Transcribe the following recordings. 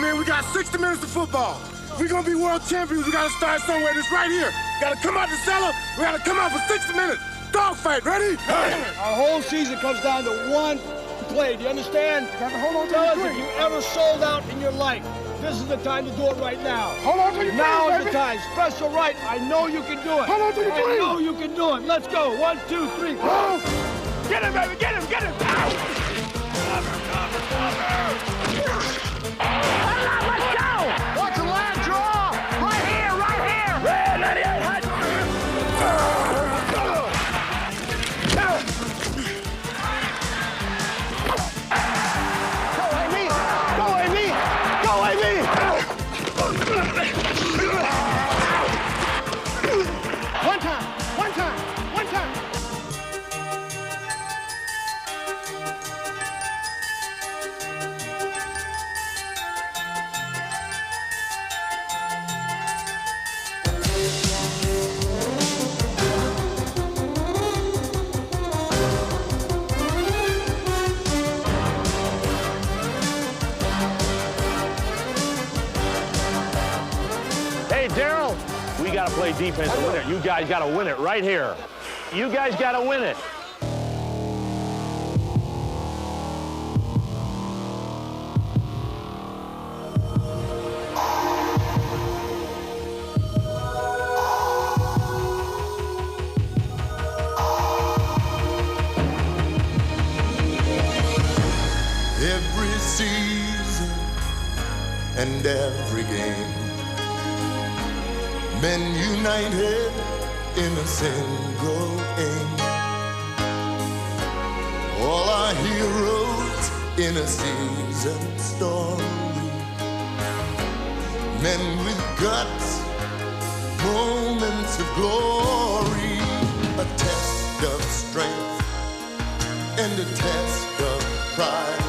man, we got 60 minutes of football. If we're gonna be world champions, we gotta start somewhere. This right here. Gotta come out the cellar. We gotta come out for 60 minutes. Dogfight, ready? Hey. Our whole season comes down to one play. Do you understand? Hold on to Tell us your if you ever sold out in your life. This is the time to do it right now. Hold on to your Now dream, is the time. Special right. I know you can do it. Hold on to your I dream. know you can do it. Let's go. 1, 2, 3. Oh. Get him, baby. Get him. Get him. Ow. Cover. Let's go. Watch the line draw. Right here. Red 98. Hot. One time. Hey, Daryl, we got to play defense and win it. You guys got to win it right here. You guys got to win it. Every season and every game, men united in a single aim. All our heroes in a seasoned story, men with guts, moments of glory, a test of strength and a test of pride.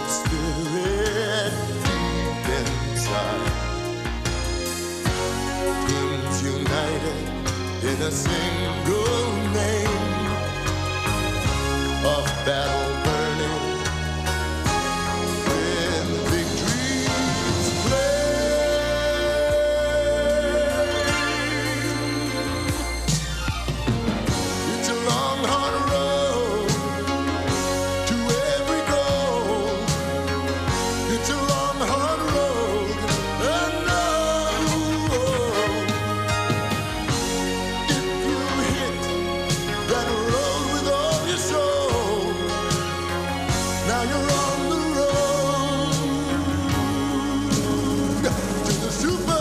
Spirit deep inside, teams united in a single name, a battle burning when victories flame. It's a long, hard road to every goal. It's a long, hard road, I know. If you hit that road with all your soul, now you're on the road to the Super Bowl.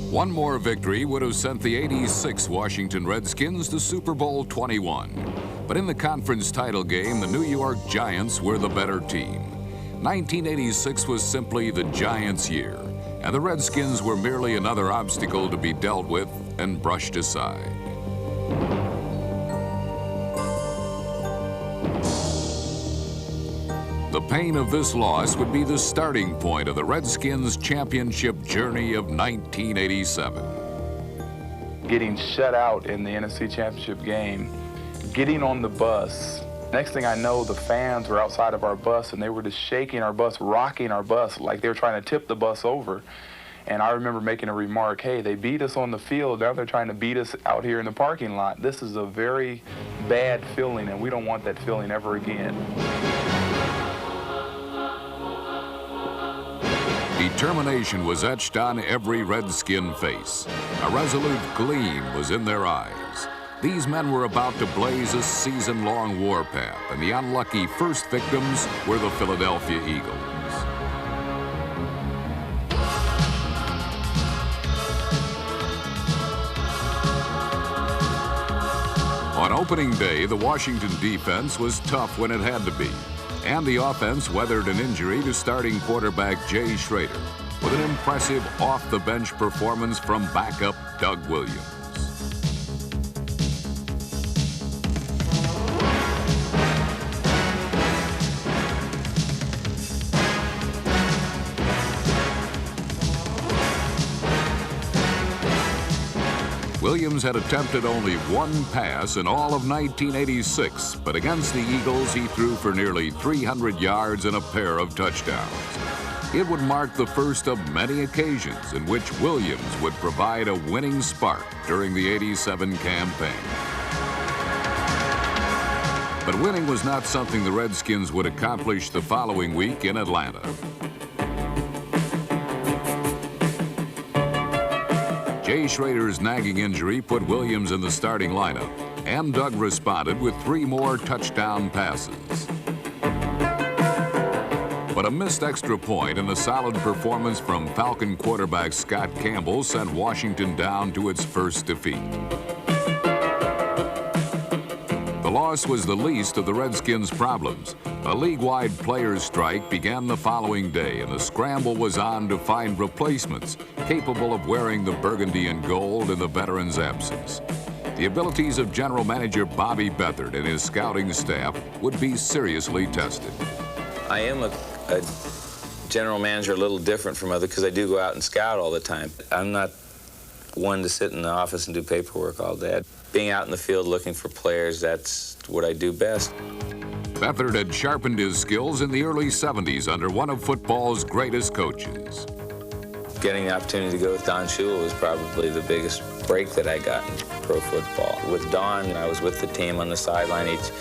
One more victory would have sent the '86 Washington Redskins to Super Bowl XXI. But in the conference title game, the New York Giants were the better team. 1986 was simply the Giants' year, and the Redskins were merely another obstacle to be dealt with and brushed aside. The pain of this loss would be the starting point of the Redskins' championship journey of 1987. Getting shut out in the NFC Championship game, getting on the bus. Next thing I know, the fans were outside of our bus and they were just shaking our bus, rocking our bus like they were trying to tip the bus over. And I remember making a remark, hey, they beat us on the field, now they're trying to beat us out here in the parking lot. This is a very bad feeling and we don't want that feeling ever again. Determination was etched on every Redskin face. A resolute gleam was in their eyes. These men were about to blaze a season-long warpath, and the unlucky first victims were the Philadelphia Eagles. On opening day, the Washington defense was tough when it had to be, and the offense weathered an injury to starting quarterback Schroeder with an impressive off-the-bench performance from backup Doug Williams. Williams had attempted only one pass in all of 1986, but against the Eagles, he threw for nearly 300 yards and a pair of touchdowns. It would mark the first of many occasions in which Williams would provide a winning spark during the '87 campaign. But winning was not something the Redskins would accomplish the following week in Atlanta. Jay Schroeder's nagging injury put Williams in the starting lineup, and Doug responded with 3 more touchdown passes. But a missed extra point and a solid performance from Falcon quarterback Scott Campbell sent Washington down to its first defeat. The loss was the least of the Redskins' problems. A league-wide players' strike began the following day, and the scramble was on to find replacements capable of wearing the burgundy and gold in the veterans' absence. The abilities of General Manager Bobby Beathard and his scouting staff would be seriously tested. I am a general manager a little different from others because I do go out and scout all the time. I'm not one to sit in the office and do paperwork all day. Being out in the field looking for players, that's what I do best. Beathard had sharpened his skills in the early '70s under one of football's greatest coaches. Getting the opportunity to go with Don Shula was probably the biggest break that I got in pro football. With Don, I was with the team on the sideline each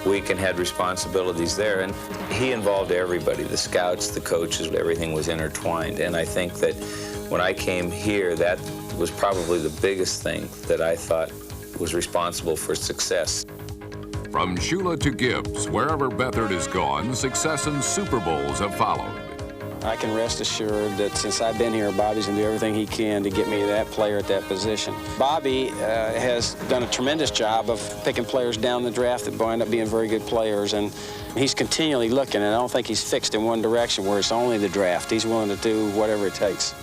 week and had responsibilities there, and he involved everybody, the scouts, the coaches, everything was intertwined. And I think that when I came here, that was probably the biggest thing that I thought was responsible for success. From Shula to Gibbs, wherever Beathard has gone, success in Super Bowls have followed. I can rest assured that since I've been here, Bobby's going to do everything he can to get me that player at that position. Bobby has done a tremendous job of picking players down the draft that wind up being very good players, and he's continually looking, and I don't think he's fixed in one direction where it's only the draft. He's willing to do whatever it takes.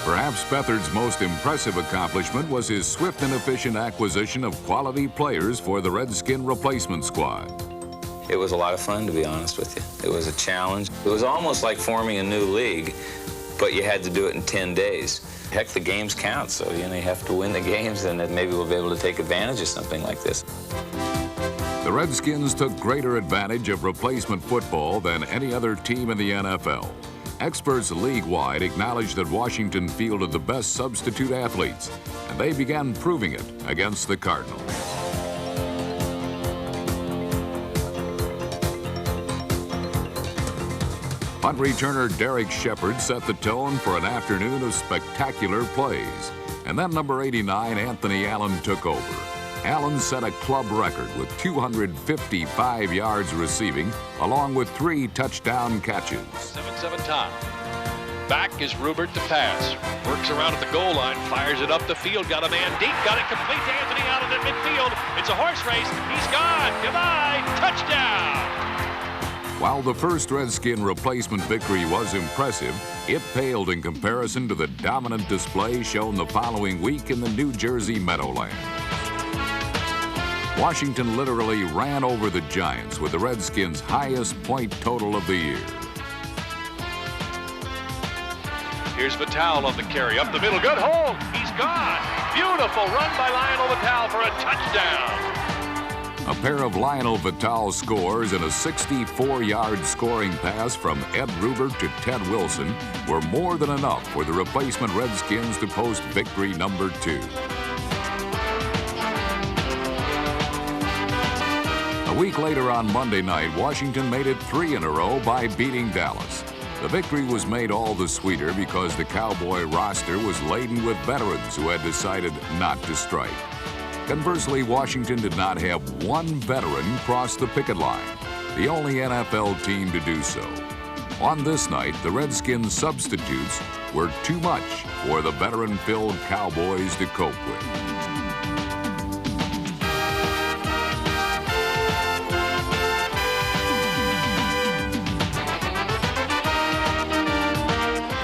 Perhaps Beathard's most impressive accomplishment was his swift and efficient acquisition of quality players for the Redskin replacement squad. It was a lot of fun, to be honest with you. It was a challenge. It was almost like forming a new league, but you had to do it in 10 days. Heck, the games count, so you have to win the games, and then maybe we'll be able to take advantage of something like this. The Redskins took greater advantage of replacement football than any other team in the NFL. Experts league-wide acknowledged that Washington fielded the best substitute athletes, and they began proving it against the Cardinals. Punt returner Derek Shepard set the tone for an afternoon of spectacular plays, and then number 89, Anthony Allen, took over. Allen set a club record with 255 yards receiving, along with 3 touchdown catches. 7-7 tie. Back is Rupert to pass. Works around at the goal line, fires it up the field, got a man deep, got it complete to Anthony Allen at midfield. It's a horse race. He's gone. Goodbye. Touchdown. While the first Redskin replacement victory was impressive, it paled in comparison to the dominant display shown the following week in the New Jersey Meadowlands. Washington literally ran over the Giants with the Redskins' highest point total of the year. Here's Vitale on the carry, up the middle, good hold, he's gone. Beautiful run by Lionel Vitale for a touchdown. A pair of Lionel Vitale scores and a 64-yard scoring pass from Ed Rubert to Ted Wilson were more than enough for the replacement Redskins to post victory number 2. A week later on Monday night, Washington made it 3 in a row by beating Dallas. The victory was made all the sweeter because the Cowboy roster was laden with veterans who had decided not to strike. Conversely, Washington did not have one veteran cross the picket line, the only NFL team to do so. On this night, the Redskins' substitutes were too much for the veteran-filled Cowboys to cope with.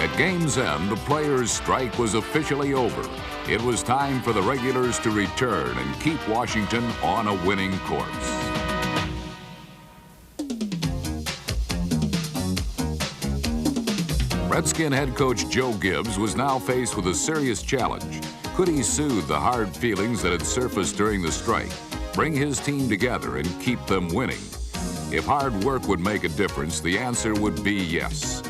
At game's end, the players' strike was officially over, It was time for the regulars to return and keep Washington on a winning course. Redskin head coach Joe Gibbs was now faced with a serious challenge. Could he soothe the hard feelings that had surfaced during the strike, bring his team together, and keep them winning? If hard work would make a difference, the answer would be yes.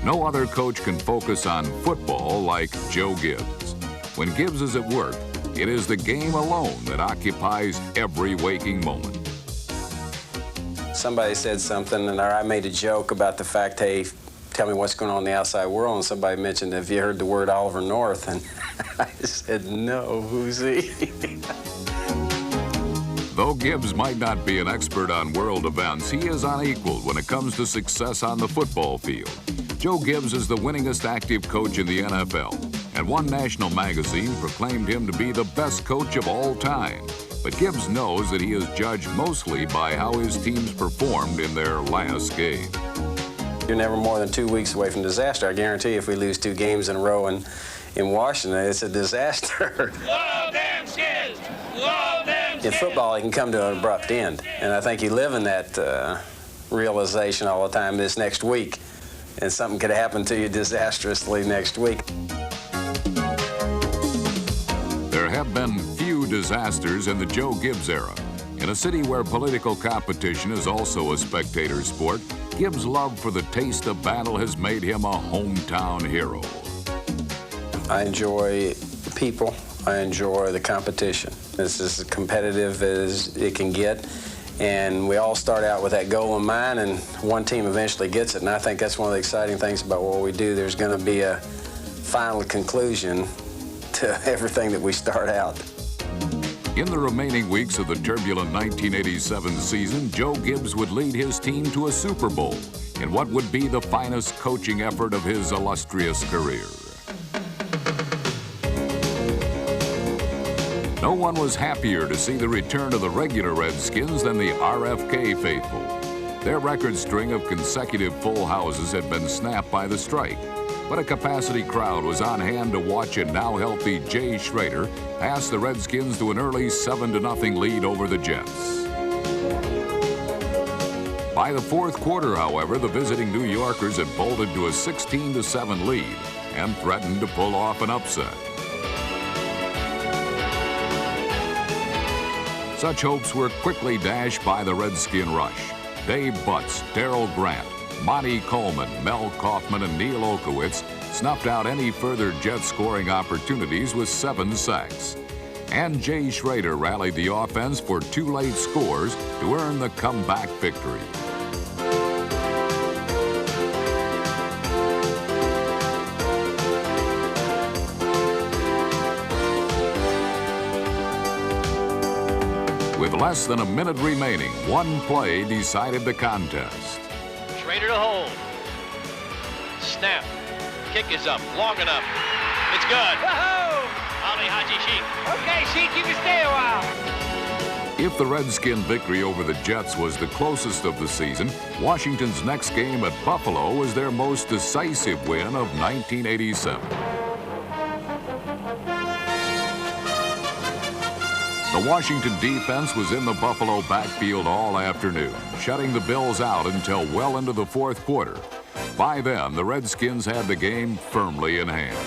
No other coach can focus on football like Joe Gibbs. When Gibbs is at work, it is the game alone that occupies every waking moment. Somebody said something, or I made a joke about the fact, hey, tell me what's going on in the outside world, and somebody mentioned, have you heard the word Oliver North? And I said, no, who's he? Though Gibbs might not be an expert on world events, he is unequaled when it comes to success on the football field. Joe Gibbs is the winningest active coach in the NFL, and one national magazine proclaimed him to be the best coach of all time. But Gibbs knows that he is judged mostly by how his teams performed in their last game. You're never more than 2 weeks away from disaster. I guarantee you if we lose 2 games in a row in Washington, it's a disaster. Love them Skins! Love them Skins! In football, it can come to an abrupt end. And I think you live in that realization all the time this next week. And something could happen to you disastrously next week. There have been few disasters in the Joe Gibbs era. In a city where political competition is also a spectator sport, Gibbs' love for the taste of battle has made him a hometown hero. I enjoy people. I enjoy the competition. It's as competitive as it can get. And we all start out with that goal in mind, and one team eventually gets it. And I think that's one of the exciting things about what we do. There's going to be a final conclusion to everything that we start out. In the remaining weeks of the turbulent 1987 season, Joe Gibbs would lead his team to a Super Bowl in what would be the finest coaching effort of his illustrious career. No one was happier to see the return of the regular Redskins than the RFK faithful. Their record string of consecutive full houses had been snapped by the strike, but a capacity crowd was on hand to watch a now healthy Jay Schroeder pass the Redskins to an early 7-0 lead over the Jets. By the fourth quarter, however, the visiting New Yorkers had bolted to a 16-7 lead and threatened to pull off an upset. Such hopes were quickly dashed by the Redskin rush. Dave Butts, Darrell Grant, Monty Coleman, Mel Kaufman, and Neil Okowitz snuffed out any further Jet scoring opportunities with 7 sacks. And Jay Schroeder rallied the offense for 2 late scores to earn the comeback victory. With less than a minute remaining, one play decided the contest. Schroeder to hold. Snap. Kick is up. Long enough. It's good. Whoa! Ali Haji Sheik. Okay, Sheik, you can stay a while. If the Redskin victory over the Jets was the closest of the season, Washington's next game at Buffalo was their most decisive win of 1987. The Washington defense was in the Buffalo backfield all afternoon, shutting the Bills out until well into the fourth quarter. By then, the Redskins had the game firmly in hand.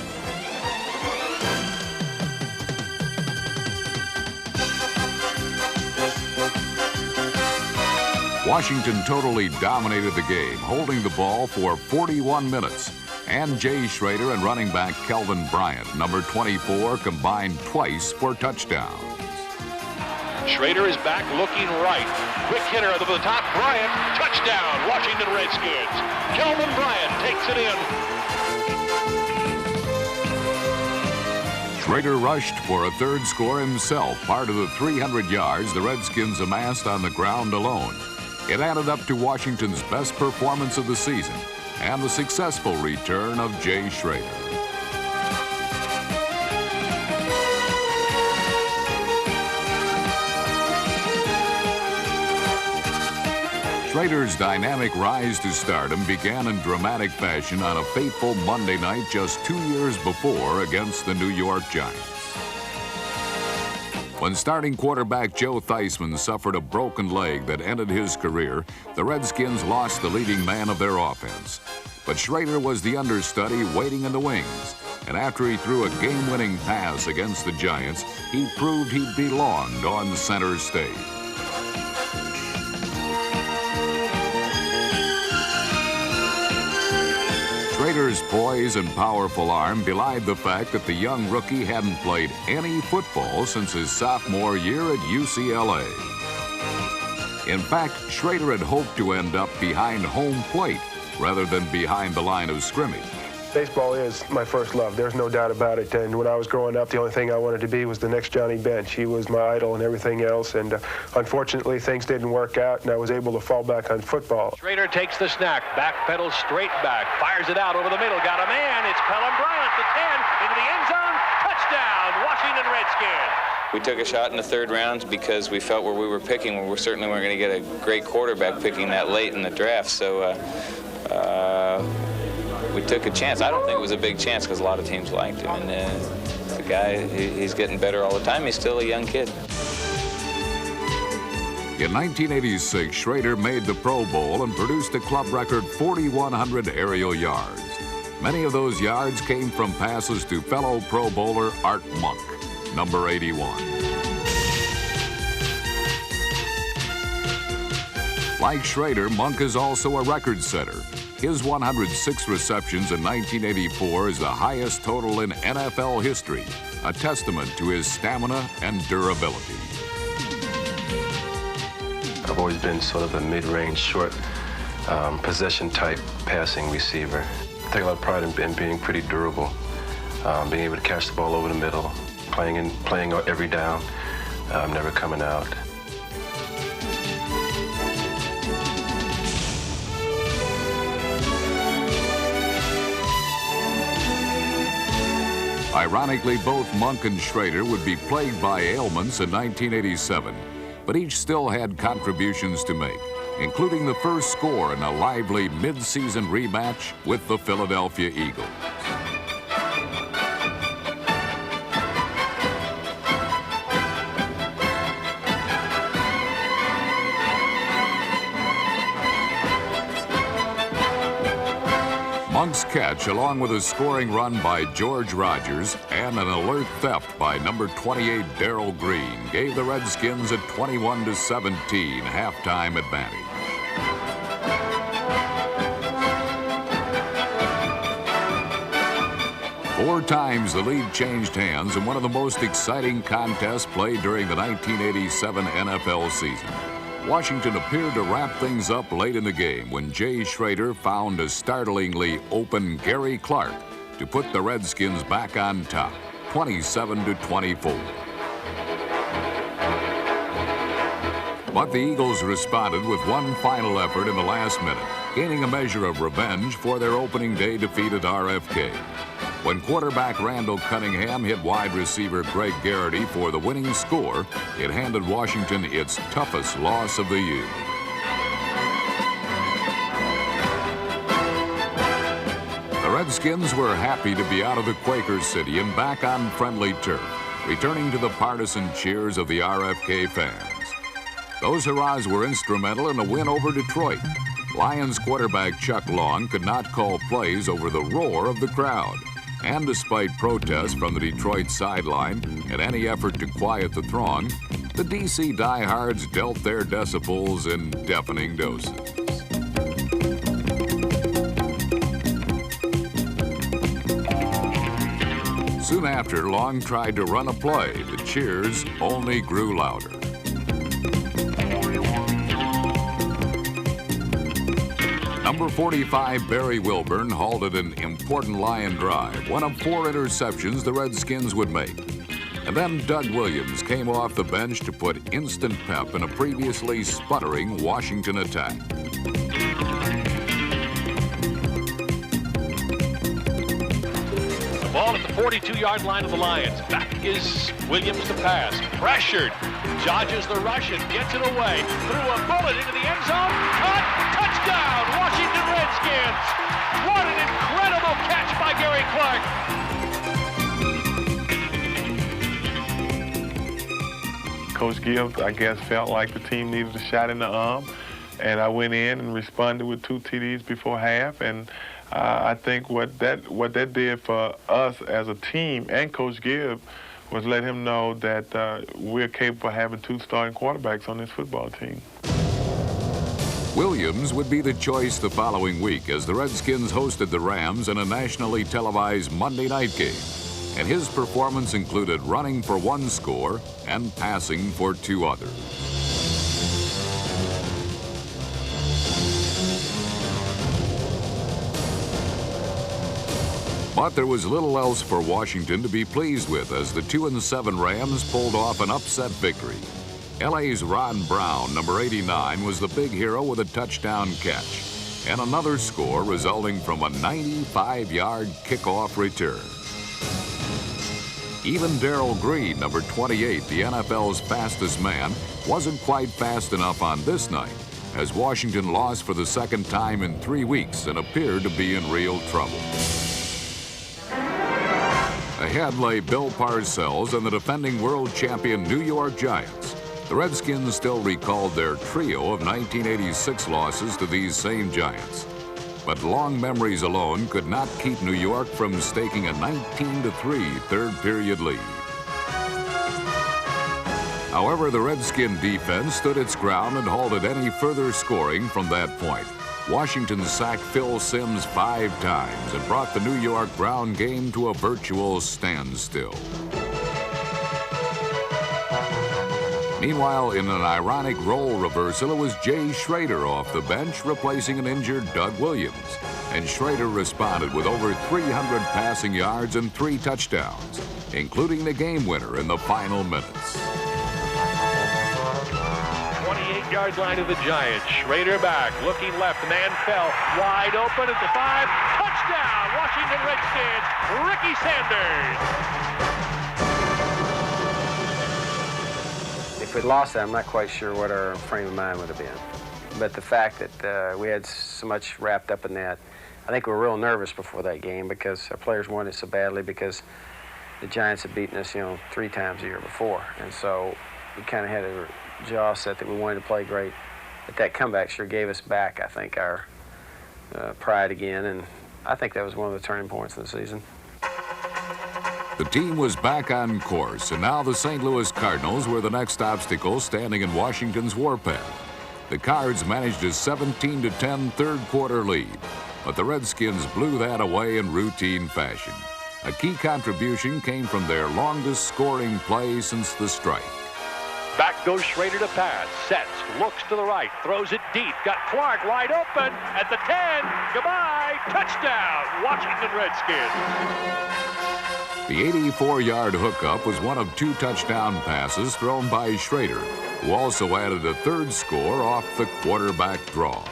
Washington totally dominated the game, holding the ball for 41 minutes. And Jay Schroeder and running back Kelvin Bryant, number 24, combined twice for touchdowns. Schroeder is back looking right. Quick hitter over the top. Bryant, touchdown, Washington Redskins. Kelvin Bryant takes it in. Schroeder rushed for a third score himself, part of the 300 yards the Redskins amassed on the ground alone. It added up to Washington's best performance of the season and the successful return of Jay Schroeder. Schroeder's dynamic rise to stardom began in dramatic fashion on a fateful Monday night just 2 years before against the New York Giants. When starting quarterback Joe Theismann suffered a broken leg that ended his career, the Redskins lost the leading man of their offense. But Schroeder was the understudy waiting in the wings, and after he threw a game-winning pass against the Giants, he proved he belonged on center stage. Schroeder's poise and powerful arm belied the fact that the young rookie hadn't played any football since his sophomore year at UCLA. In fact, Schroeder had hoped to end up behind home plate rather than behind the line of scrimmage. Baseball is my first love. There's no doubt about it. And when I was growing up, the only thing I wanted to be was the next Johnny Bench. He was my idol and everything else. And unfortunately, things didn't work out, and I was able to fall back on football. Schroeder takes the snap, backpedals straight back, fires it out over the middle, got a man. It's Pelham Bryant, the 10, into the end zone. Touchdown, Washington Redskins. We took a shot in the third round because we felt where we were picking, we certainly weren't going to get a great quarterback picking that late in the draft. So we took a chance. I don't think it was a big chance because a lot of teams liked him. And the guy, he's getting better all the time. He's still a young kid. In 1986, Schroeder made the Pro Bowl and produced a club record 4,100 aerial yards. Many of those yards came from passes to fellow Pro Bowler Art Monk, number 81. Like Schroeder, Monk is also a record setter. His 106 receptions in 1984 is the highest total in NFL history, a testament to his stamina and durability. I've always been sort of a mid-range, short, possession-type passing receiver. I take a lot of pride in being pretty durable, being able to catch the ball over the middle, playing every down, never coming out. Ironically, both Monk and Schroeder would be plagued by ailments in 1987, but each still had contributions to make, including the first score in a lively mid-season rematch with the Philadelphia Eagles. Monk's catch, along with a scoring run by George Rogers and an alert theft by number 28 Darrell Green, gave the Redskins a 21-17 halftime advantage. Four times the lead changed hands in one of the most exciting contests played during the 1987 NFL season. Washington appeared to wrap things up late in the game when Jay Schroeder found a startlingly open Gary Clark to put the Redskins back on top, 27-24. But the Eagles responded with one final effort in the last minute, gaining a measure of revenge for their opening day defeat at RFK. When quarterback Randall Cunningham hit wide receiver Greg Garrity for the winning score, it handed Washington its toughest loss of the year. The Redskins were happy to be out of the Quaker City and back on friendly turf, returning to the partisan cheers of the RFK fans. Those hurrahs were instrumental in a win over Detroit. Lions quarterback Chuck Long could not call plays over the roar of the crowd. And despite protests from the Detroit sideline and any effort to quiet the throng, the DC diehards dealt their decibels in deafening doses. Soon after, Long tried to run a play. The cheers only grew louder. Number 45, Barry Wilburn, halted an important Lion drive, one of 4 interceptions the Redskins would make. And then Doug Williams came off the bench to put instant pep in a previously sputtering Washington attack. The ball at the 42-yard line of the Lions. Back is Williams to pass. Pressured. Dodges the rush and gets it away. Threw a bullet into the end zone. Caught. Touchdown, Washington Redskins. What an incredible catch by Gary Clark. Coach Gibbs, I guess, felt like the team needed a shot in the arm, and I went in and responded with 2 TDs before half, and I think what that did for us as a team and Coach Gibbs was let him know that we're capable of having 2 starting quarterbacks on this football team. Williams would be the choice the following week as the Redskins hosted the Rams in a nationally televised Monday night game. And his performance included running for 1 score and passing for 2 others. But there was little else for Washington to be pleased with as the 2-7 Rams pulled off an upset victory. LA's Ron Brown, number 89, was the big hero with a touchdown catch and another score resulting from a 95-yard kickoff return. Even Darrell Green, number 28, the NFL's fastest man, wasn't quite fast enough on this night as Washington lost for the 2nd time in 3 weeks and appeared to be in real trouble. Ahead lay Bill Parcells and the defending world champion New York Giants. The Redskins still recalled their trio of 1986 losses to these same Giants. But long memories alone could not keep New York from staking a 19-3 third-period lead. However, the Redskin defense stood its ground and halted any further scoring from that point. Washington sacked Phil Simms 5 times and brought the New York ground game to a virtual standstill. Meanwhile, in an ironic role reversal, it was Jay Schroeder off the bench replacing an injured Doug Williams. And Schroeder responded with over 300 passing yards and 3 touchdowns, including the game winner in the final minutes. 28-yard line of the Giants. Schroeder back, looking left, man fell, wide open at the 5. Touchdown, Washington Redskins, Ricky Sanders. If we'd lost that, I'm not quite sure what our frame of mind would have been. But the fact that we had so much wrapped up in that, I think we were real nervous before that game because our players wanted it so badly because the Giants had beaten us, 3 times the year before. And so we kind of had a jaw set that we wanted to play great. But that comeback sure gave us back, I think, our pride again. And I think that was one of the turning points of the season. The team was back on course, and now the St. Louis Cardinals were the next obstacle standing in Washington's warpath. The Cards managed a 17-10 third-quarter lead, but the Redskins blew that away in routine fashion. A key contribution came from their longest scoring play since the strike. Back goes Schroeder to pass, sets, looks to the right, throws it deep, got Clark wide open at the 10, goodbye, touchdown, Washington Redskins. The 84-yard hookup was one of 2 touchdown passes thrown by Schroeder, who also added a 3rd score off the quarterback draw.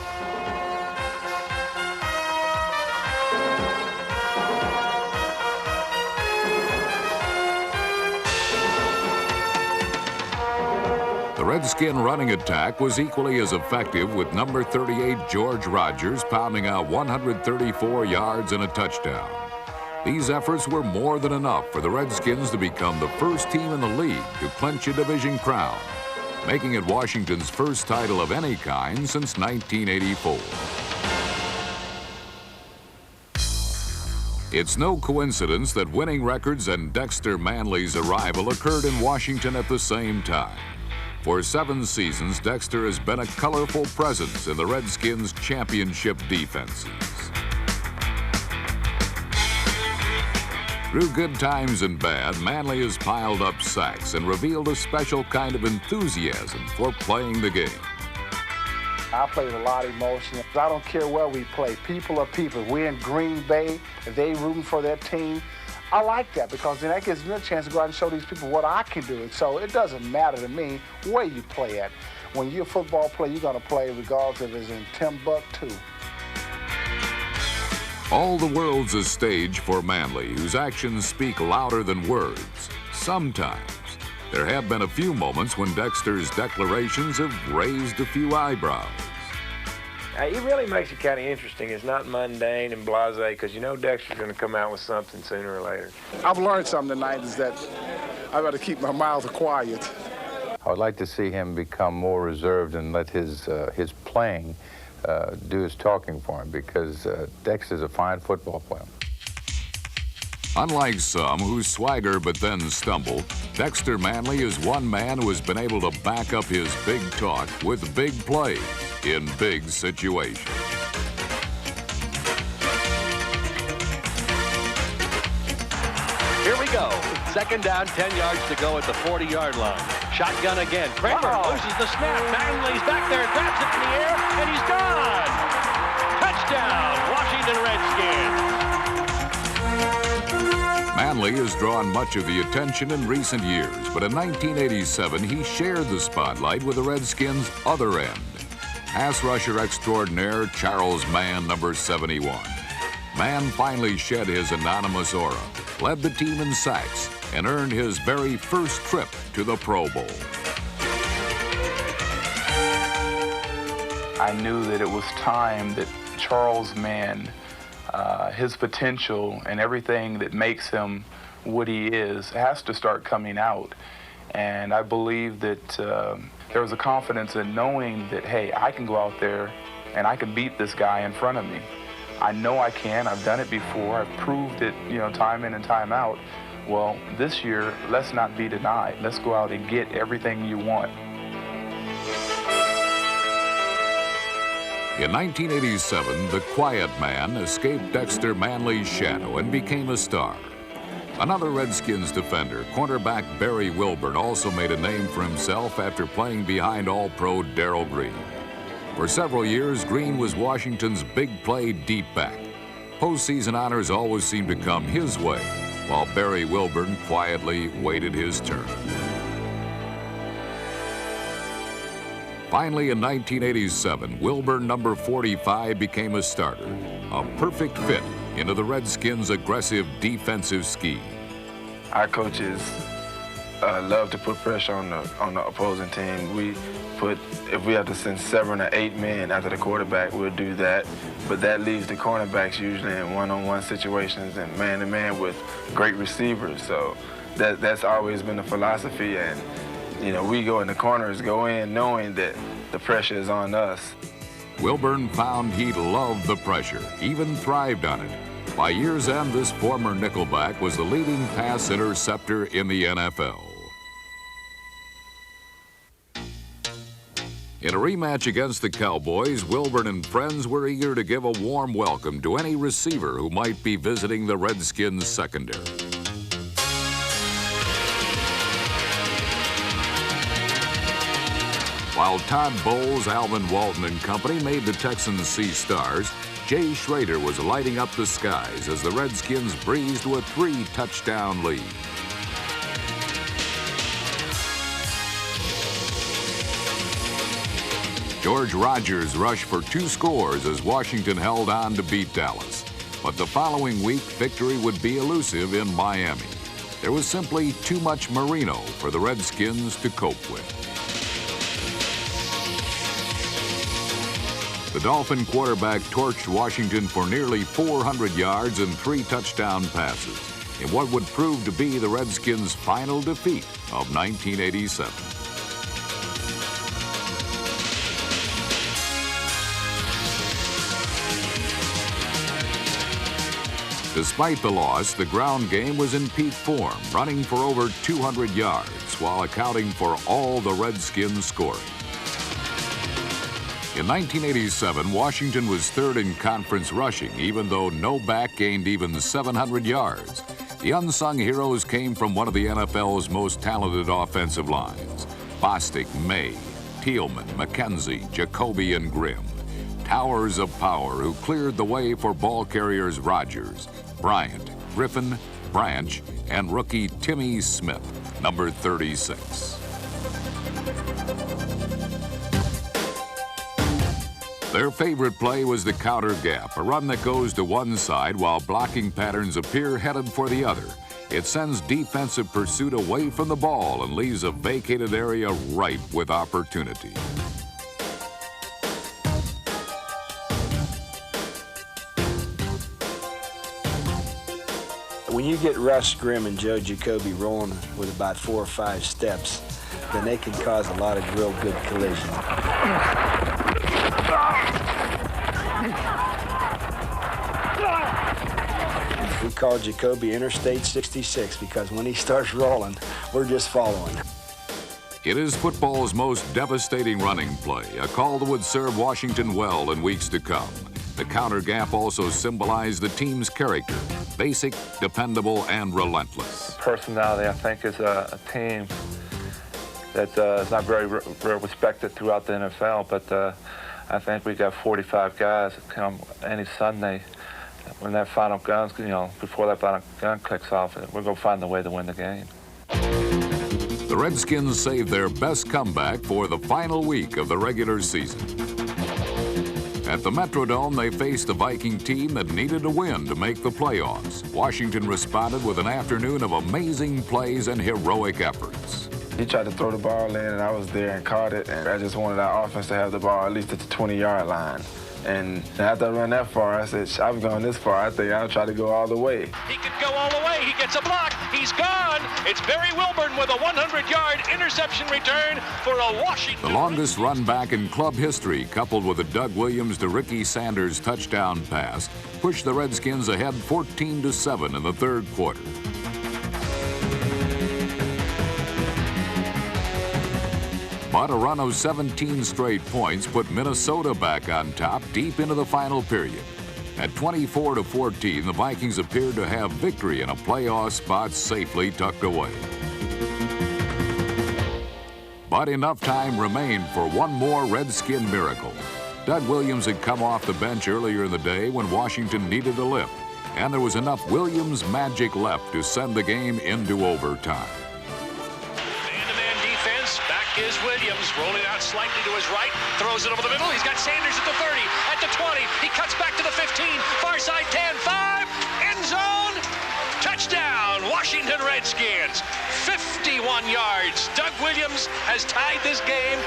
The Redskin running attack was equally as effective with number 38 George Rogers pounding out 134 yards and a touchdown. These efforts were more than enough for the Redskins to become the first team in the league to clinch a division crown, making it Washington's first title of any kind since 1984. It's no coincidence that winning records and Dexter Manley's arrival occurred in Washington at the same time. For 7 seasons, Dexter has been a colorful presence in the Redskins' championship defenses. Through good times and bad, Manley has piled up sacks and revealed a special kind of enthusiasm for playing the game. I play with a lot of emotion. I don't care where we play. People are people. We're in Green Bay. If they rooting for their team, I like that because then that gives me a chance to go out and show these people what I can do. So it doesn't matter to me where you play at. When you're a football player, you're going to play regardless if it's in Timbuktu. All the world's a stage for Manley, whose actions speak louder than words. Sometimes. There have been a few moments when Dexter's declarations have raised a few eyebrows. It really makes it kind of interesting. It's not mundane and blasé because you know Dexter's going to come out with something sooner or later. I've learned something tonight is that I better keep my mouth quiet. I would like to see him become more reserved and let his playing do his talking for him, because Dexter's a fine football player. Unlike some who swagger but then stumble, Dexter Manley is one man who has been able to back up his big talk with big plays in big situations. Here we go. Second down, 10 yards to go at the 40-yard line. Shotgun again. Kramer loses the snap. Manley's back there, grabs it in the air, and he's gone. Touchdown, Washington Redskins. Manley has drawn much of the attention in recent years, but in 1987, he shared the spotlight with the Redskins' other end. Pass rusher extraordinaire Charles Mann, number 71. Mann finally shed his anonymous aura, led the team in sacks, and earned his very first trip to the Pro Bowl. I knew that it was time that Charles Mann, his potential and everything that makes him what he is, has to start coming out. And I believe that there was a confidence in knowing that, hey, I can go out there and I can beat this guy in front of me. I know I can. I've done it before. I've proved it, time in and time out. Well, this year, let's not be denied. Let's go out and get everything you want. In 1987, the quiet man escaped Dexter Manley's shadow and became a star. Another Redskins defender, cornerback Barry Wilburn, also made a name for himself after playing behind All-Pro Darrell Green. For several years, Green was Washington's big play deep back. Postseason honors always seemed to come his way, while Barry Wilburn quietly waited his turn. Finally, in 1987, Wilburn, number 45, became a starter, a perfect fit into the Redskins' aggressive defensive scheme. Our coaches love to put pressure on the opposing team. If we have to send 7 or 8 men after the quarterback, we'll do that. But that leaves the cornerbacks usually in one-on-one situations and man-to-man with great receivers. So that's always been the philosophy. And we go in the corners, go in knowing that the pressure is on us. Wilburn found he loved the pressure, even thrived on it. By year's end, this former nickelback was the leading pass interceptor in the NFL. In a rematch against the Cowboys, Wilburn and friends were eager to give a warm welcome to any receiver who might be visiting the Redskins secondary. While Todd Bowles, Alvin Walton and company made the Texans see stars, Jay Schroeder was lighting up the skies as the Redskins breezed to a 3-touchdown lead. George Rogers rushed for 2 scores as Washington held on to beat Dallas. But the following week, victory would be elusive in Miami. There was simply too much Marino for the Redskins to cope with. The Dolphin quarterback torched Washington for nearly 400 yards and 3 touchdown passes in what would prove to be the Redskins' final defeat of 1987. Despite the loss, the ground game was in peak form, running for over 200 yards while accounting for all the Redskins scoring. In 1987, Washington was 3rd in conference rushing, even though no back gained even 700 yards. The unsung heroes came from one of the NFL's most talented offensive lines: Bostic, May, Thielman, McKenzie, Jacoby, and Grimm. Towers of power who cleared the way for ball carriers Rogers, Bryant, Griffin, Branch, and rookie Timmy Smith, number 36. Their favorite play was the counter gap, a run that goes to one side while blocking patterns appear headed for the other. It sends defensive pursuit away from the ball and leaves a vacated area ripe with opportunity. When you get Russ Grimm and Joe Jacoby rolling with about 4 or 5 steps, then they can cause a lot of real good collisions. We call Jacoby Interstate 66 because when he starts rolling, we're just following. It is football's most devastating running play, a call that would serve Washington well in weeks to come. The counter gap also symbolized the team's character, basic, dependable, and relentless. Personality, I think, is a team that is not very respected throughout the NFL, but I think we got 45 guys that come any Sunday when that final gun, before that final gun clicks off, we're going to find a way to win the game. The Redskins saved their best comeback for the final week of the regular season. At the Metrodome, they faced a Viking team that needed a win to make the playoffs. Washington responded with an afternoon of amazing plays and heroic efforts. He tried to throw the ball in, and I was there and caught it, and I just wanted our offense to have the ball at least at the 20-yard line. And after I ran that far, I said, I've gone this far, I think I'll try to go all the way. He could go all the way. He gets a block. He's gone. It's Barry Wilburn with a 100-yard interception return for a Washington. The longest run back in club history, coupled with a Doug Williams to Ricky Sanders touchdown pass, pushed the Redskins ahead 14-7 in the third quarter. But a run of 17 straight points put Minnesota back on top deep into the final period. At 24-14, the Vikings appeared to have victory in a playoff spot safely tucked away. But enough time remained for one more Redskin miracle. Doug Williams had come off the bench earlier in the day when Washington needed a lift, and there was enough Williams magic left to send the game into overtime. Is Williams rolling out slightly to his right, throws it over the middle. He's got Sanders at the 30, at the 20. He cuts back to the 15, far side 10, 5, end zone, touchdown, Washington Redskins. 51 yards. Doug Williams has tied this game.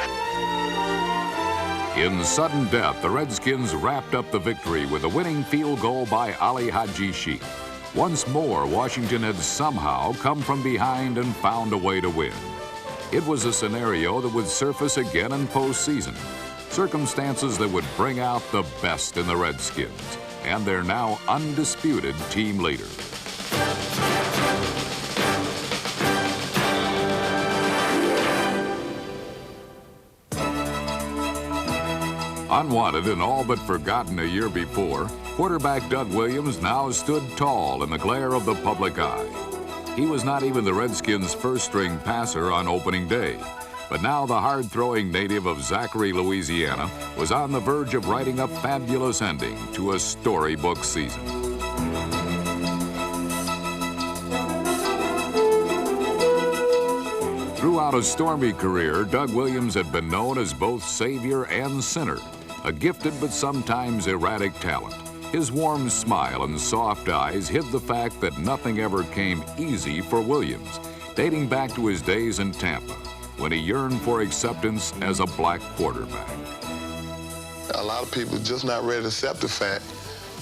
In sudden death, the Redskins wrapped up the victory with a winning field goal by Ali Haji Sheikh. Once more, Washington had somehow come from behind and found a way to win. It was a scenario that would surface again in postseason. Circumstances that would bring out the best in the Redskins and their now undisputed team leader. Unwanted and all but forgotten a year before, quarterback Doug Williams now stood tall in the glare of the public eye. He was not even the Redskins' first-string passer on opening day. But now the hard-throwing native of Zachary, Louisiana, was on the verge of writing a fabulous ending to a storybook season. Throughout a stormy career, Doug Williams had been known as both savior and sinner, a gifted but sometimes erratic talent. His warm smile and soft eyes hid the fact that nothing ever came easy for Williams, dating back to his days in Tampa, when he yearned for acceptance as a black quarterback. A lot of people just not ready to accept the fact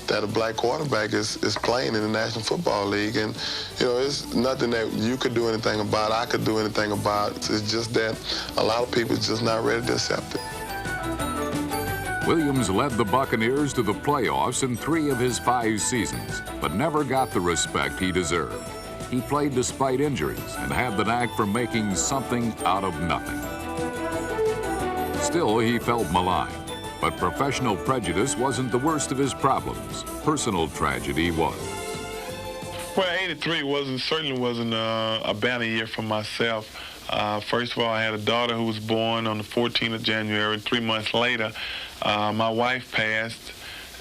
that a black quarterback is playing in the National Football League. And, it's nothing that you could do anything about, I could do anything about. It's just that a lot of people just not ready to accept it. Williams led the Buccaneers to the playoffs in 3 of his 5 seasons, but never got the respect he deserved. He played despite injuries and had the knack for making something out of nothing. Still, he felt maligned, but professional prejudice wasn't the worst of his problems. Personal tragedy was. Well, 83 certainly wasn't a banner year for myself. First of all, I had a daughter who was born on the 14th of January. 3 months later, my wife passed.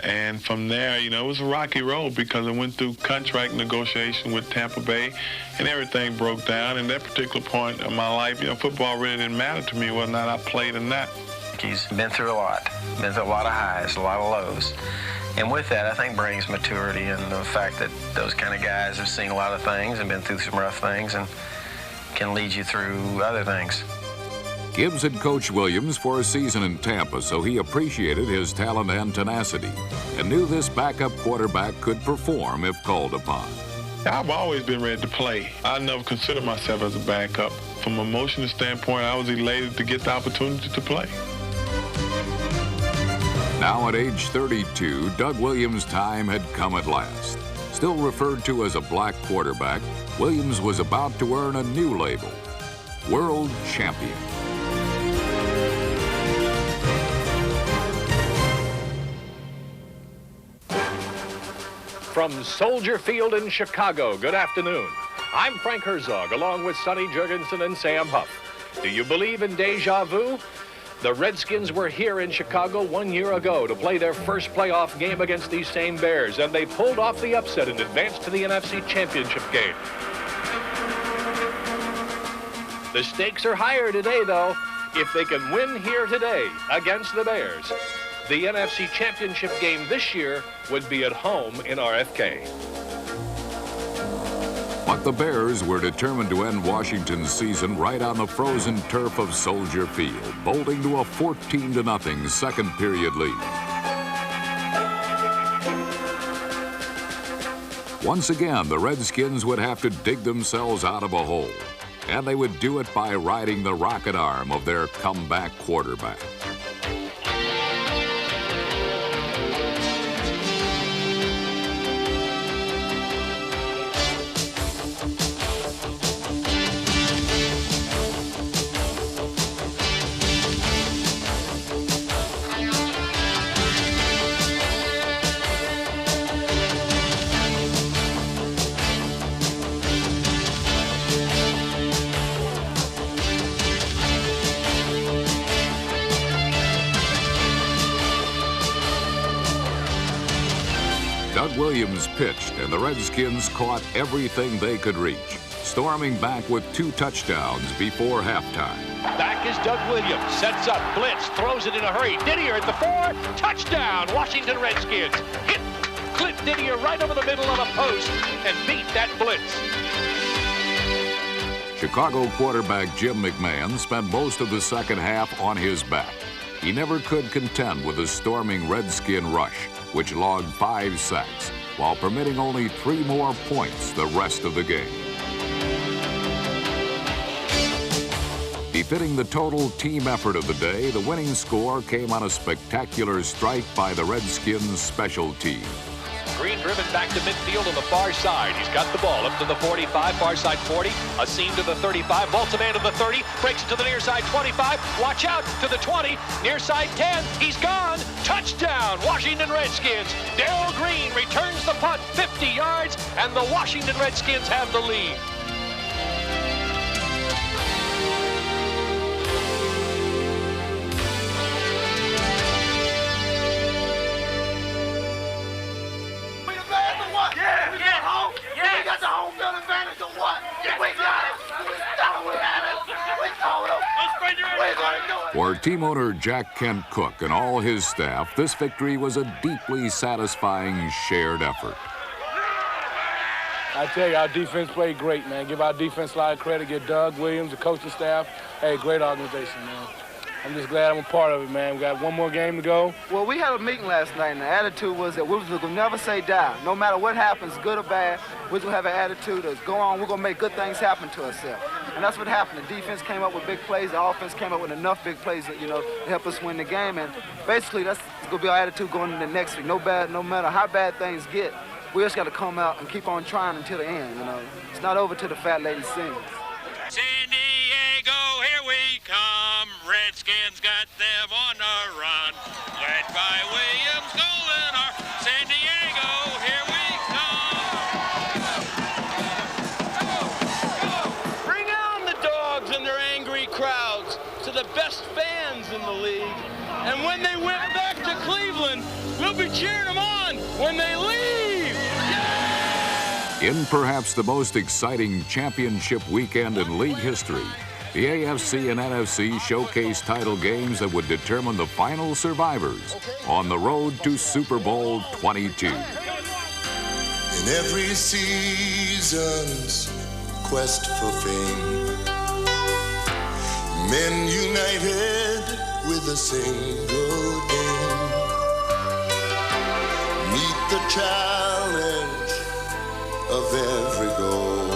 And from there, it was a rocky road because I went through contract negotiation with Tampa Bay and everything broke down. And that particular point of my life, football really didn't matter to me whether or not I played or not. He's been through a lot of highs, a lot of lows. And with that, I think brings maturity and the fact that those kind of guys have seen a lot of things and been through some rough things and can lead you through other things. Gibbs had coached Williams for a season in Tampa, so he appreciated his talent and tenacity and knew this backup quarterback could perform if called upon. I've always been ready to play. I never considered myself as a backup. from an emotional standpoint, I was elated to get the opportunity to play. Now at age 32, Doug Williams' time had come at last. Still referred to as a black quarterback, Williams was about to earn a new label, World Champion. From Soldier Field in Chicago, good afternoon. I'm Frank Herzog, along with Sonny Jurgensen and Sam Huff. Do you believe in deja vu? The Redskins were here in Chicago 1 year ago to play their first playoff game against these same Bears, and they pulled off the upset and advanced to the NFC Championship game. The stakes are higher today, though. If they can win here today against the Bears, the NFC Championship game this year would be at home in RFK. But the Bears were determined to end Washington's season right on the frozen turf of Soldier Field, bolting to a 14-0 second period lead. Once again, the Redskins would have to dig themselves out of a hole, and they would do it by riding the rocket arm of their comeback quarterback. Doug Williams pitched, and the Redskins caught everything they could reach, storming back with 2 touchdowns before halftime. Back is Doug Williams, sets up, blitz, throws it in a hurry. Didier at the 4, touchdown, Washington Redskins. Hit Clint Didier right over the middle of a post and beat that blitz. Chicago quarterback Jim McMahon spent most of the second half on his back. He never could contend with the storming Redskin rush, which logged 5 sacks, while permitting only 3 more points the rest of the game. Befitting the total team effort of the day, the winning score came on a spectacular strike by the Redskins' special team. Green driven back to midfield on the far side. He's got the ball up to the 45, far side 40, a seam to the 35, vaults a man to the 30, breaks it to the near side 25, watch out to the 20, near side 10, he's gone, touchdown, Washington Redskins. Darrell Green returns the punt 50 yards, and the Washington Redskins have the lead. For team owner Jack Kent Cook and all his staff, this victory was a deeply satisfying shared effort. I tell you, our defense played great, man. Give our defense a lot of credit. Give Doug Williams, the coaching staff. Hey, great organization, man. I'm just glad I'm a part of it, man. We got one more game to go. Well, we had a meeting last night, and the attitude was that we was going to never say die. No matter what happens, good or bad, we're going to have an attitude of go on, we're going to make good things happen to ourselves. And that's what happened. The defense came up with big plays. The offense came up with enough big plays that, to help us win the game. And basically, that's going to be our attitude going into next week. No matter how bad things get, we just got to come out and keep on trying until the end, It's not over till the fat lady sings. San Diego, here we come. Redskins got them on the run. Led by Williams, Golden Arm. San Diego, here we come. Bring on the dogs and their angry crowds to the best fans in the league. And when they went back to Cleveland, we'll be cheering them on when they leave. Yeah! In perhaps the most exciting championship weekend in league history, the AFC and NFC showcase title games that would determine the final survivors on the road to Super Bowl XXII. In every season's quest for fame, men united with a single aim. Meet the challenge of every goal.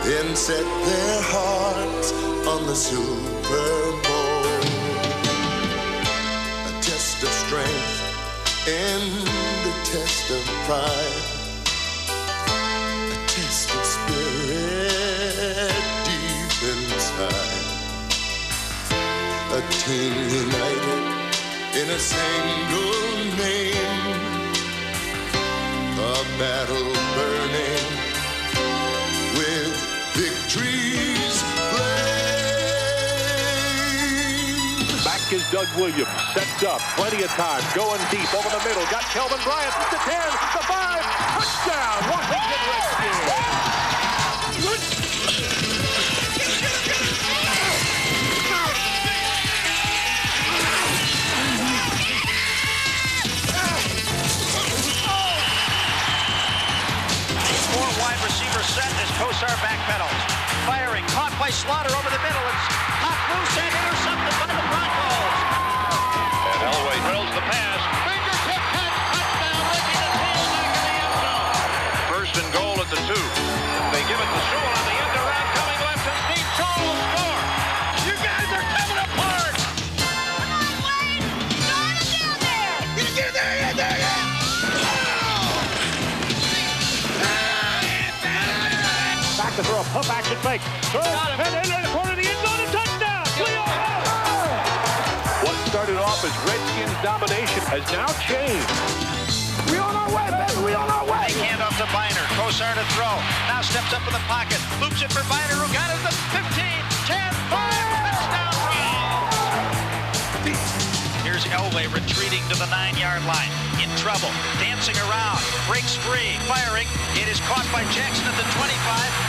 In set their hearts on the Super Bowl. A test of strength and a test of pride. A test of spirit deep inside. A team united in a single name. A battle burning with victory's flame. Back is Doug Williams, sets up, plenty of time, going deep, over the middle, got Kelvin Bryant, the 10, the 5, touchdown, Washington Redskins. Wide receiver set as Kosar backpedals. Firing, caught by Slaughter over the middle. It's hot loose and intercepted by the Broncos. And Elway drills the pass. Fingertip catch, touchdown, making the tail back in the end zone. First and goal at the 2. They give it to Sewell on the end around, coming left to Steve. Sewell will score. You guys are coming apart. Come on, Wayne. Start it down there. Get there, get there, get there. Back to throw, a pump action fake. Throw, and in the corner of the end zone, a touchdown! What started off as Redskins domination has now changed. We on our way, baby. We on our way. They hand off to Biner. Kosar to throw. Now steps up in the pocket. Loops it for Biner, who got it at the 15, 10, 5. Touchdown, Browns. Here's Elway retreating to the 9-yard line. In trouble. Dancing around. Breaks free. Firing. It is caught by Jackson at the 25.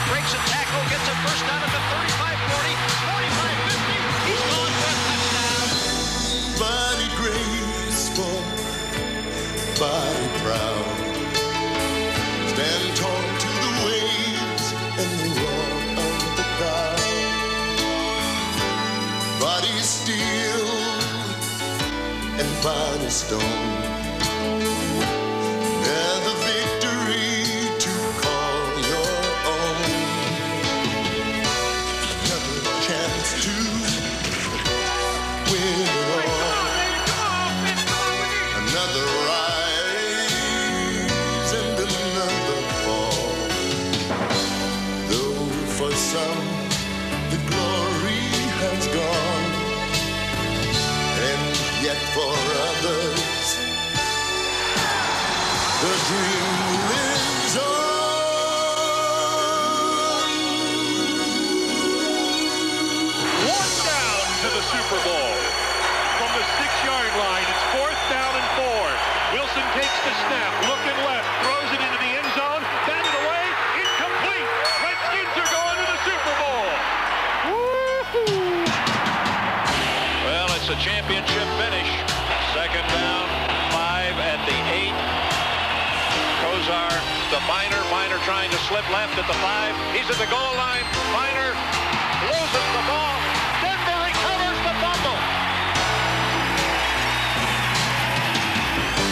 Breaks a tackle. Gets a first down at the 35, 40, 45, 50. He's going for a touchdown. Body graceful, body proud. Stand tall to the waves and the roar of the crowd. Body steel and body stone. Never victory to call your own. Another chance to win it all. Another rise and another fall. Though for some the glory has gone, and yet for others the dream lives on. One down to the Super Bowl. From the 6-yard line, it's 4th down and 4. Wilson takes the snap, looking left, throws it into the end zone, batted away, incomplete. Redskins are going to the Super Bowl. Woo-hoo. Well, it's a championship finish. 2nd down, 5 at the 8. Kosar to Biner. Biner trying to slip left at the 5. He's at the goal line. Biner loses the ball. Denver recovers the fumble.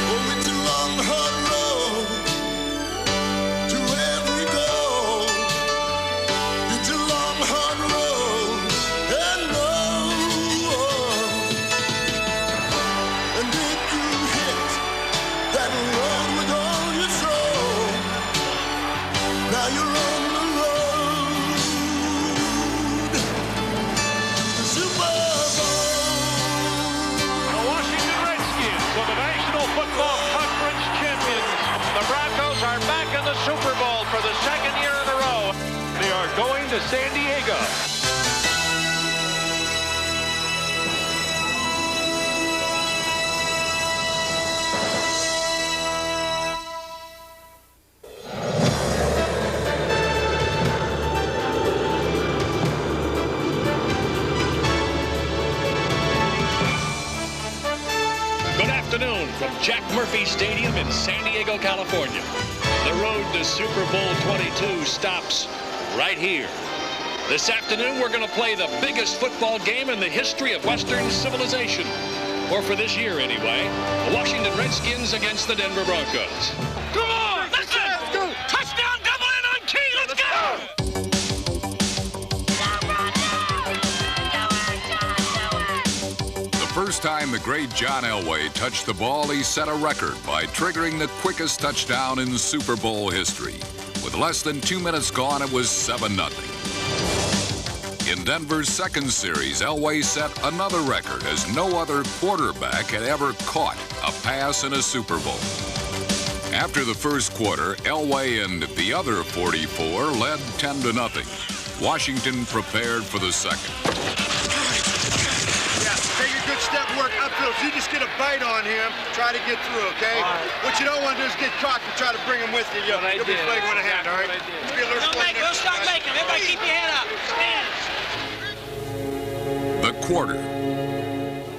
Oh, it's a long, hard road to every goal. It's a long, hard road, and and if you hit that road with all your soul, now you're on the road to the Super Bowl. The Washington Redskins are the National Football Conference champions. The Broncos are back in the Super Bowl for the 2nd year in a row. They are going to San Diego. Good afternoon from Jack Murphy Stadium in San Diego, California. The road to Super Bowl 22 stops right here. This afternoon, we're going to play the biggest football game in the history of Western civilization. Or for this year, anyway. The Washington Redskins against the Denver Broncos. Come on! Let's go! Touchdown, double in on key! Let's go! first time the great John Elway touched the ball, he set a record by triggering the quickest touchdown in Super Bowl history. With less than 2 minutes gone, it was 7-0. In Denver's second series, Elway set another record as no other quarterback had ever caught a pass in a Super Bowl. After the first quarter, Elway and the other 44 led 10-0. Washington prepared for the second. Take a good step work upfield. If you just get a bite on him, try to get through, okay? Right. What you don't want to do is get caught and try to bring him with you. You'll be flagging with a hand, all right? Don't stop making him. Everybody keep your head up. Stand. The quarter.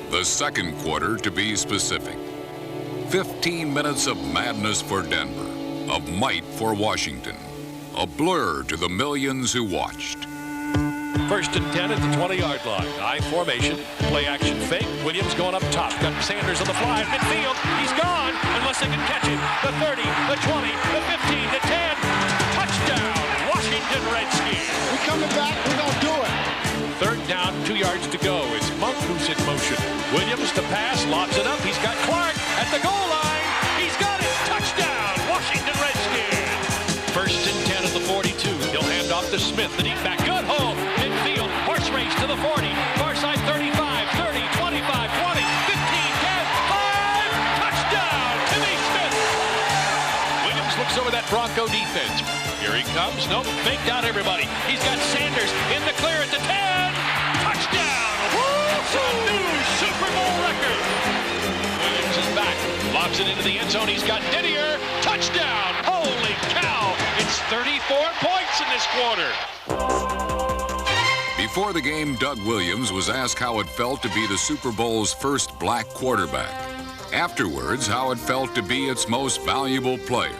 The second quarter, to be specific. 15 minutes of madness for Denver, of might for Washington. A blur to the millions who watched. First and 10 at the 20-yard line. I formation. Play action fake. Williams going up top. Got Sanders on the fly at midfield. He's gone unless they can catch him. The 30, the 20, the 15, the 10. Touchdown, Washington Redskins. We're coming back. We're going to do it. Third down, 2 yards to go. It's Monk who's in motion. Williams to pass, lobs it up. He's got Clark at the goal line. He's got it. Touchdown, Washington Redskins. First and 10 at the 42. He'll hand off to Smith. The deep back. Good hole. Midfield. Horse race to the 40. Far side 35, 30, 25, 20, 15, 10, 5. Touchdown, Timmy Smith. Williams looks over that Bronco defense. Here he comes. Nope. Faked out everybody. He's got Sanders in the clear at the 10. Touchdown. It's a new Super Bowl record. Williams is back. Lobs it into the end zone. He's got Didier. Touchdown. Holy cow. It's 34 points in this quarter. Before the game, Doug Williams was asked how it felt to be the Super Bowl's first black quarterback. Afterwards, how it felt to be its most valuable player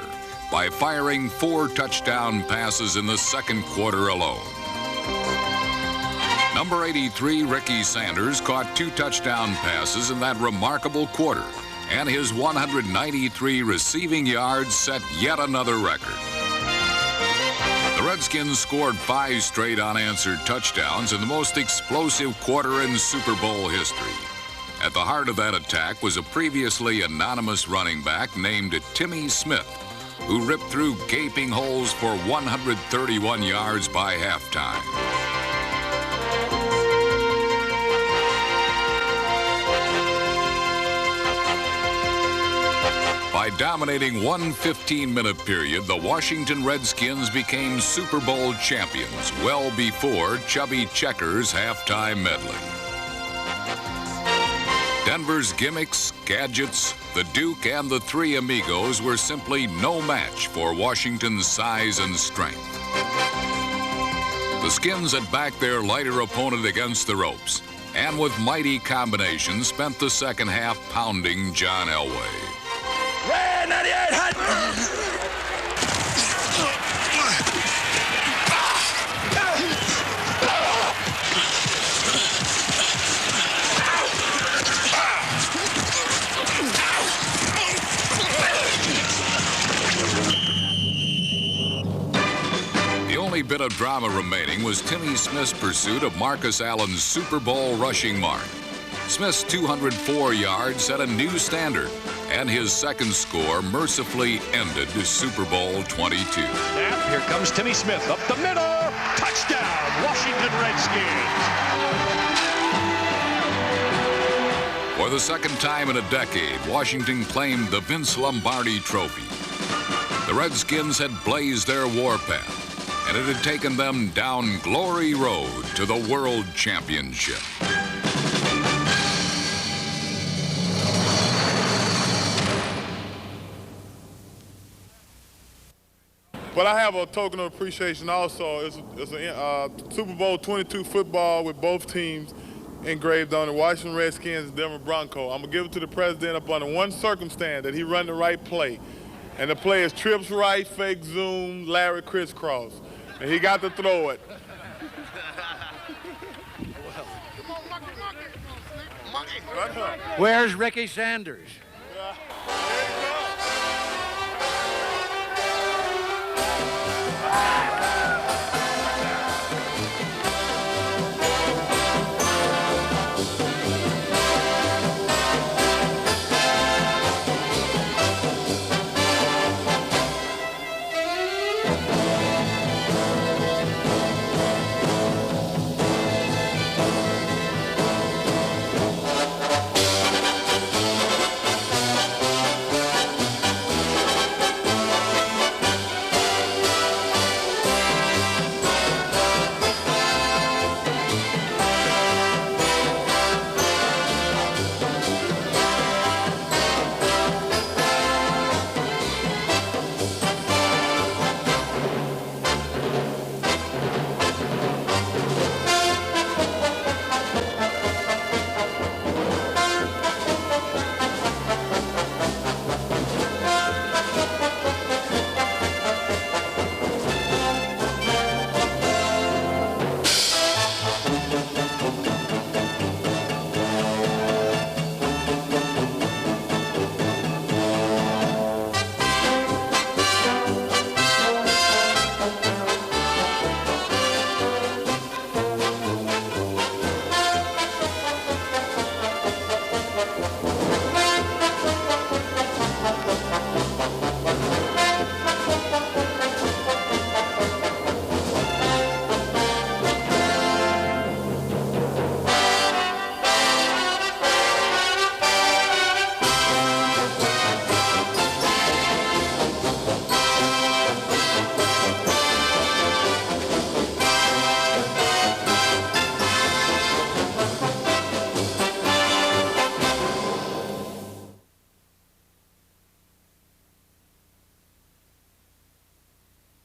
by firing 4 touchdown passes in the second quarter alone. Number 83, Ricky Sanders, caught 2 touchdown passes in that remarkable quarter, and his 193 receiving yards set yet another record. The Redskins scored 5 straight unanswered touchdowns in the most explosive quarter in Super Bowl history. At the heart of that attack was a previously anonymous running back named Timmy Smith, who ripped through gaping holes for 131 yards by halftime. By dominating one 15-minute period, the Washington Redskins became Super Bowl champions well before Chubby Checker's halftime medley. Denver's gimmicks, gadgets, the Duke, and the Three Amigos were simply no match for Washington's size and strength. The Skins had backed their lighter opponent against the ropes, and with mighty combinations spent the second half pounding John Elway. Red 98 hot. The only bit of drama remaining was Timmy Smith's pursuit of Marcus Allen's Super Bowl rushing mark. Smith's 204 yards set a new standard, and his second score mercifully ended Super Bowl 22. Snap, here comes Timmy Smith up the middle. Touchdown, Washington Redskins. For the second time in a decade, Washington claimed the Vince Lombardi Trophy. The Redskins had blazed their warpath, and it had taken them down Glory Road to the World Championship. But I have a token of appreciation also. It's a Super Bowl 22 football with both teams engraved on it. Washington Redskins and Denver Broncos. I'm going to give it to the president up under one circumstance, that he run the right play. And the play is trips right, fake zoom, Larry crisscross. And he got to throw it. Where's Ricky Sanders?